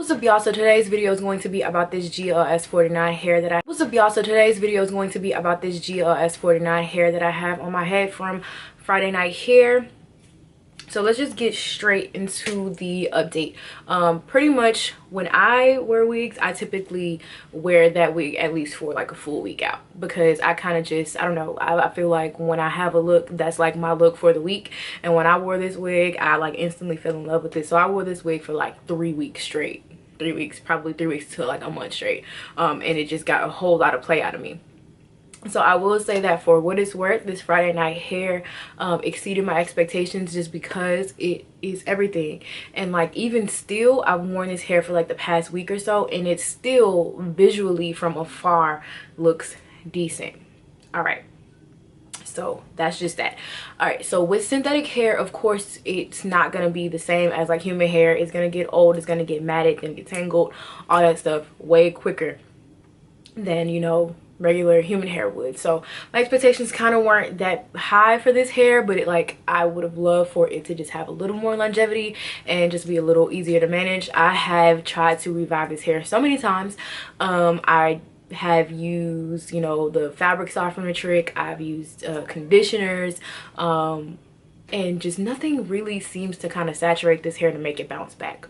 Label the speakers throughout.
Speaker 1: What's up, y'all? So today's video is going to be about this GLS 49 hair that I have on my head from Friday Night Hair. So let's just get straight into the update. Pretty much when I wear wigs, I typically wear that wig at least for like a full week out, because I kind of just, I don't know, I feel like when I have a look, that's like my look for the week. And when I wore this wig, I like instantly fell in love with it. So I wore this wig for like 3 weeks straight. 3 weeks, probably 3 weeks to like a month straight. And it just got a whole lot of play out of me. So I will say that for what it's worth, this Friday Night Hair exceeded my expectations, just because it is everything. And like, even still, I've worn this hair for like the past week or so, and it still visually from afar looks decent. All right, so that's just that. All right, so with synthetic hair, of course, it's not gonna be the same as like human hair. It's gonna get old, it's gonna get matted, it's gonna get tangled, all that stuff way quicker than, you know, regular human hair would. So my expectations kind of weren't that high for this hair, but it, like, I would have loved for it to just have a little more longevity and just be a little easier to manage. I have tried to revive this hair so many times. I have used, you know, the fabric softener trick, I've used conditioners, and just nothing really seems to kind of saturate this hair to make it bounce back.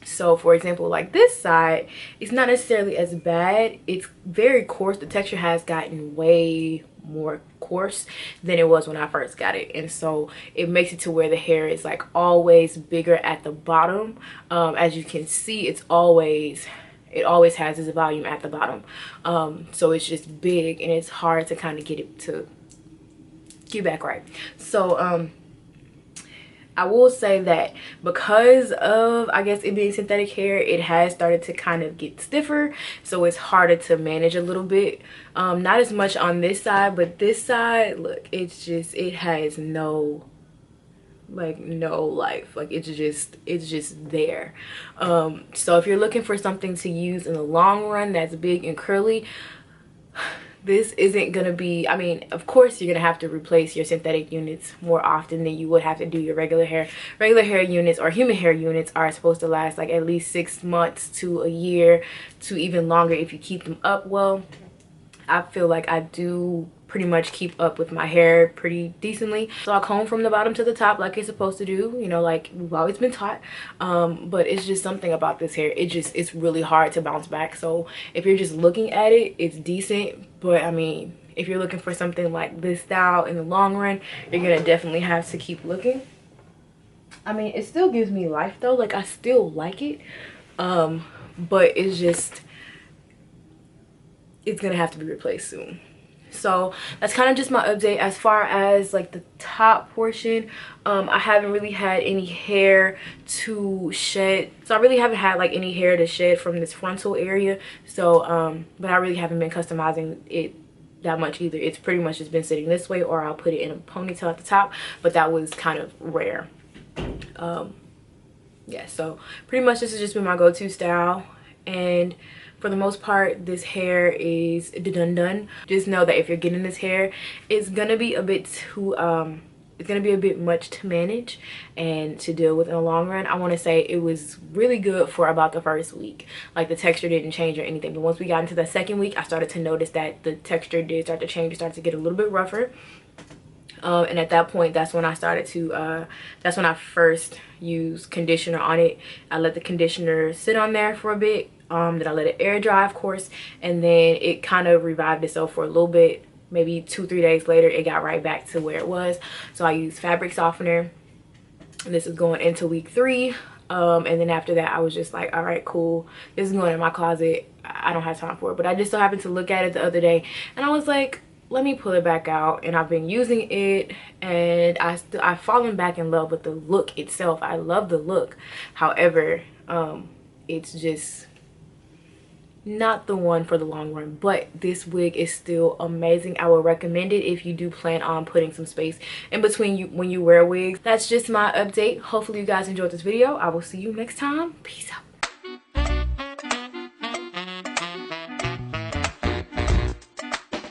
Speaker 1: So for example, like this side, it's not necessarily as bad. It's very coarse. The texture has gotten way more coarse than it was when I first got it, and so it makes it to where the hair is like always bigger at the bottom. As you can see, it always has this volume at the bottom, so it's just big, and it's hard to kind of get it to get back right. So I will say that because of, I guess, it being synthetic hair, it has started to kind of get stiffer, so it's harder to manage a little bit. Not as much on this side, but this side, look, it's just, it has no life. Like, it's just there. So if you're looking for something to use in the long run that's big and curly, this isn't gonna be, I mean, of course you're gonna have to replace your synthetic units more often than you would have to do your regular hair. Regular hair units or human hair units are supposed to last like at least 6 months to a year, to even longer if you keep them up well. I feel like I do pretty much keep up with my hair pretty decently. So I comb from the bottom to the top like it's supposed to do, you know, like we've always been taught. But it's just something about this hair, it's really hard to bounce back. So if you're just looking at it, it's decent, but I mean, if you're looking for something like this style in the long run, you're gonna definitely have to keep looking. I mean, it still gives me life though, like I still like it, but it's gonna have to be replaced soon. So that's kind of just my update. As far as like the top portion, I haven't really had any hair to shed, so I really haven't had like any hair to shed from this frontal area. So but I really haven't been customizing it that much either. It's pretty much just been sitting this way, or I'll put it in a ponytail at the top, but that was kind of rare. Yeah, so pretty much this has just been my go-to style, and for the most part, this hair is done. Just know that if you're getting this hair, it's gonna be a bit too it's gonna be a bit much to manage and to deal with in the long run. I want to say it was really good for about the first week. Like, the texture didn't change or anything, but once we got into the second week, I started to notice that the texture did start to change. It started to get a little bit rougher. And at that point, that's when I started to that's when I first used conditioner on it. I let the conditioner sit on there for a bit, then I let it air dry, of course, and then it kind of revived itself for a little bit. Maybe 2-3 days later, it got right back to where it was. So I used fabric softener, and this is going into week 3. And then after that, I was just like, all right, cool, this is going in my closet. I don't have time for it. But I just so happened to look at it the other day, and I was like, let me pull it back out. And I've been using it, and I've fallen back in love with the look itself. I love the look. However, it's just not the one for the long run, but this wig is still amazing. I would recommend it if you do plan on putting some space in between you when you wear wigs. That's just my update. Hopefully you guys enjoyed this video. I will see you next time. Peace out.